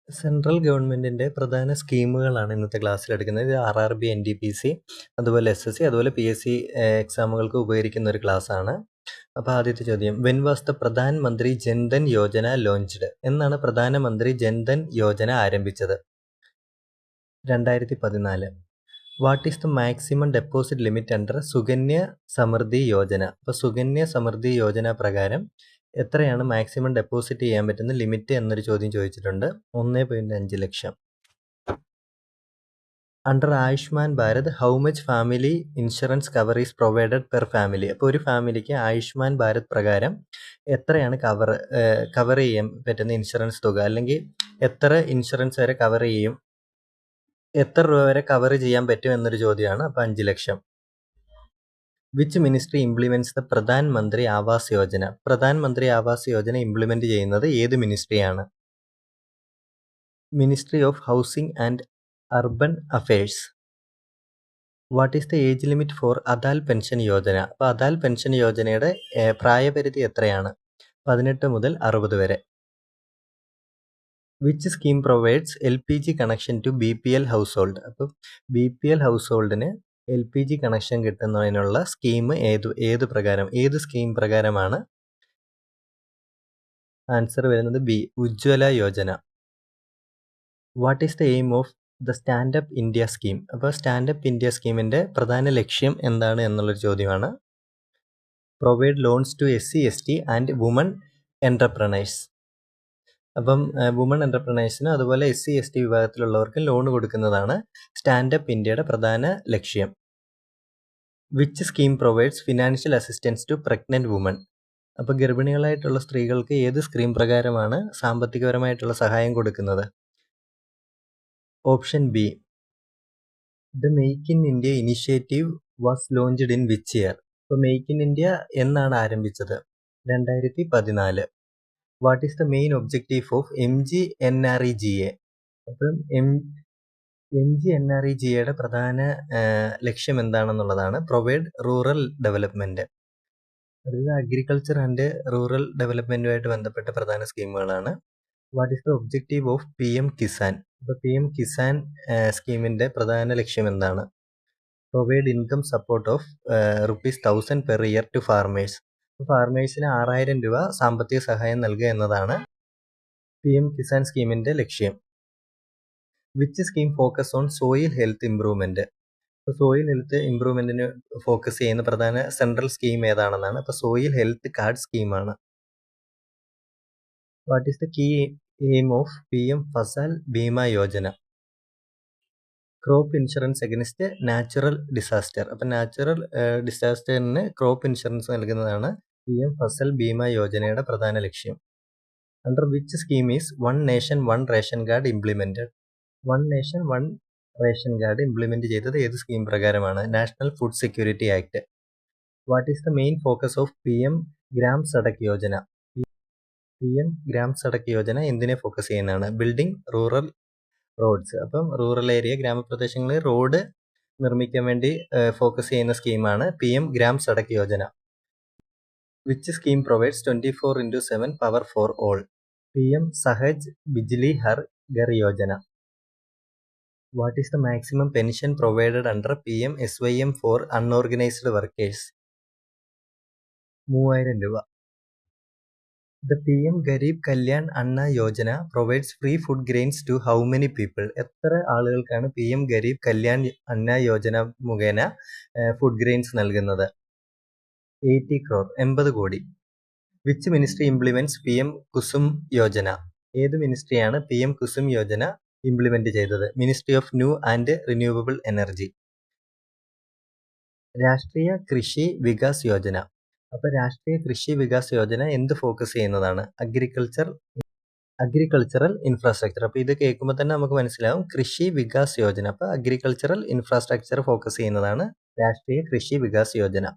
Central ഗവൺമെൻറ്റിൻ്റെ പ്രധാന സ്കീമുകളാണ് ഇന്നത്തെ ക്ലാസ്സിൽ എടുക്കുന്നത്. ഇത് RRB, NTPC, അതുപോലെ SSC, അതുപോലെ PSC എക്സാമുകൾക്ക് ഉപകരിക്കുന്ന ഒരു ക്ലാസ്സാണ്. അപ്പോൾ ആദ്യത്തെ ചോദ്യം, വെൻ വാസ് ദ പ്രധാൻ മന്ത്രി ജൻധൻ യോജന ലോഞ്ച്ഡ്? എന്നാണ് പ്രധാനമന്ത്രി ജൻധൻ യോജന ആരംഭിച്ചത്? 2014. What is the maximum deposit limit under Sukanya Samriddhi Yojana? അപ്പോൾ സുകന്യ സമൃദ്ധി യോജന പ്രകാരം എത്രയാണ് മാക്സിമം ഡെപ്പോസിറ്റ് ചെയ്യാൻ പറ്റുന്ന ലിമിറ്റ് എന്നൊരു ചോദ്യം ചോദിച്ചിട്ടുണ്ട്. 1.5 lakh. Under Ayushman Bharat how much family insurance cover is provided per family? അപ്പോൾ ഒരു ഫാമിലിക്ക് ആയുഷ്മാൻ ഭാരത് പ്രകാരം എത്രയാണ് കവർ ചെയ്യാൻ പറ്റുന്ന ഇൻഷുറൻസ് തുക, അല്ലെങ്കിൽ എത്ര ഇൻഷുറൻസ് വരെ കവർ ചെയ്യും, എത്ര രൂപ വരെ കവർ ചെയ്യാൻ പറ്റും എന്നൊരു ചോദ്യമാണ്. അപ്പോൾ 5 lakh. Which ministry implements the Pradhan Mantri Awas Yojana? Pradhan Mantri Awas Yojana implement ചെയ്യുന്നത് ഏത് മിനിസ്ട്രിയാണ്? Ministry of housing and urban affairs. What is the age limit for Atal pension Yojana? അപ്പോൾ അദാൽ പെൻഷൻ യോജനയുടെ പ്രായപരിധി എത്രയാണ്? 18 മുതൽ 60 വരെ. Which scheme provides LPG connection to BPL household? അപ്പോൾ BPL ഹൗസ് ഹോൾഡിന് LPG കണക്ഷൻ കിട്ടുന്നതിനുള്ള സ്കീം ഏത് സ്കീം പ്രകാരമാണ്? ആൻസർ വരുന്നത് B, Ujjwala Yojana. What is the aim of the stand up India scheme? അപ്പോൾ സ്റ്റാൻഡപ്പ് ഇന്ത്യ സ്കീമിൻ്റെ പ്രധാന ലക്ഷ്യം എന്താണ് എന്നുള്ളൊരു ചോദ്യമാണ്. Provide loans to SC, ST and woman entrepreneurs. അപ്പം വുമൺ എൻ്റർപ്രണേഴ്സിനും അതുപോലെ SC, ST വിഭാഗത്തിലുള്ളവർക്കും ലോൺ കൊടുക്കുന്നതാണ് സ്റ്റാൻഡപ്പ് ഇന്ത്യയുടെ പ്രധാന ലക്ഷ്യം. Which scheme provides financial assistance to pregnant woman? അപ്പോൾ ഗർഭിണികളായിട്ടുള്ള സ്ത്രീകൾക്ക് ഏത് സ്കീം പ്രകാരമാണ് സാമ്പത്തികപരമായിട്ടുള്ള സഹായം കൊടുക്കുന്നത്? Option B. The make in India initiative was launched in which year? അപ്പോൾ മെയ്ക്ക് ഇൻ ഇന്ത്യ എന്നാണ് ആരംഭിച്ചത്? 2014. What is the main objective of MGNREGA? അപ്പം MGNREGAയുടെ പ്രധാന ലക്ഷ്യം എന്താണെന്നുള്ളതാണ് പ്രൊവൈഡ് റൂറൽ ഡെവലപ്മെൻറ്റ്. അതായത് അഗ്രികൾച്ചർ ആൻഡ് റൂറൽ ഡെവലപ്മെൻറ്റുമായിട്ട് ബന്ധപ്പെട്ട പ്രധാന സ്കീമുകളാണ്. What is the objective of PM Kisan? അപ്പോൾ PM കിസാൻ സ്കീമിൻ്റെ പ്രധാന ലക്ഷ്യം എന്താണ്? Provide income support of ₹1000 per year to farmers. ഫാർമേഴ്സിന് 6000 രൂപ സാമ്പത്തിക സഹായം നൽകുക എന്നതാണ് PM കിസാൻ സ്കീമിൻ്റെ ലക്ഷ്യം. Which scheme focus on soil health improvement? അപ്പോൾ സോയിൽ ഹെൽത്ത് ഇംപ്രൂവ്മെൻറ്റിന് ഫോക്കസ് ചെയ്യുന്ന പ്രധാന സെൻട്രൽ സ്കീം ഏതാണെന്നാണ്. അപ്പോൾ സോയിൽ ഹെൽത്ത് കാർഡ് സ്കീമാണ്. What is the key aim of PM Fasal Bima Yojana? Crop insurance against natural disaster. അപ്പം നാച്ചുറൽ ഡിസാസ്റ്ററിന് ക്രോപ്പ് ഇൻഷുറൻസ് നൽകുന്നതാണ് PM ഫസൽ ബീമ യോജനയുടെ പ്രധാന ലക്ഷ്യം. Under which scheme is one nation one ration card implemented? One nation one ration card implement ചെയ്തത് ഏത് scheme പ്രകാരമാണ്? National food security act. What is the main focus of PM Gram Sadak Yojana? PM Gram Sadak Yojana എന്തിനെ focus ചെയ്യുന്നതാണ്? Building rural roads. അപ്പം rural area, ഗ്രാമപ്രദേശങ്ങളിൽ road നിർമ്മിക്കാൻ വേണ്ടി focus ചെയ്യുന്ന സ്കീമാണ് PM Gram Sadak Yojana. Which scheme provides 24/7 power for all? PM Sahaj Bijli Har Ghar Yojana. What is the maximum pension provided under PM SYM for unorganised workers? 3000 രൂപ. The PM Garib Kalyan Anna Yojana provides free food grains to how many people? എത്ര ആളുകൾക്കാണ് PM Garib Kalyan Anna Yojana മുഖേന food grains നൽകുന്നത്? 80 crore, 80 കോടി. Which ministry implements PM Kusum Yojana? ഏത് മിനിസ്ട്രിയാണ് PM Kusum Yojana implement ചെയ്തത്? Ministry of new and renewable energy. രാഷ്ട്രീയ കൃഷി വികാസ് യോജന. അപ്പോൾ രാഷ്ട്രീയ കൃഷി വികാസ് യോജന എന്ത് ഫോക്കസ് ചെയ്യുന്നതാണ്? Agricultural infrastructure. അപ്പോൾ ഇത് കേൾക്കുമ്പോൾ തന്നെ നമുക്ക് മനസ്സിലാവും കൃഷി വികാസ് യോജന. അപ്പോൾ അഗ്രികൾച്ചറൽ ഇൻഫ്രാസ്ട്രക്ചർ ഫോക്കസ് ചെയ്യുന്നതാണ് രാഷ്ട്രീയ കൃഷി വികാസ് യോജന.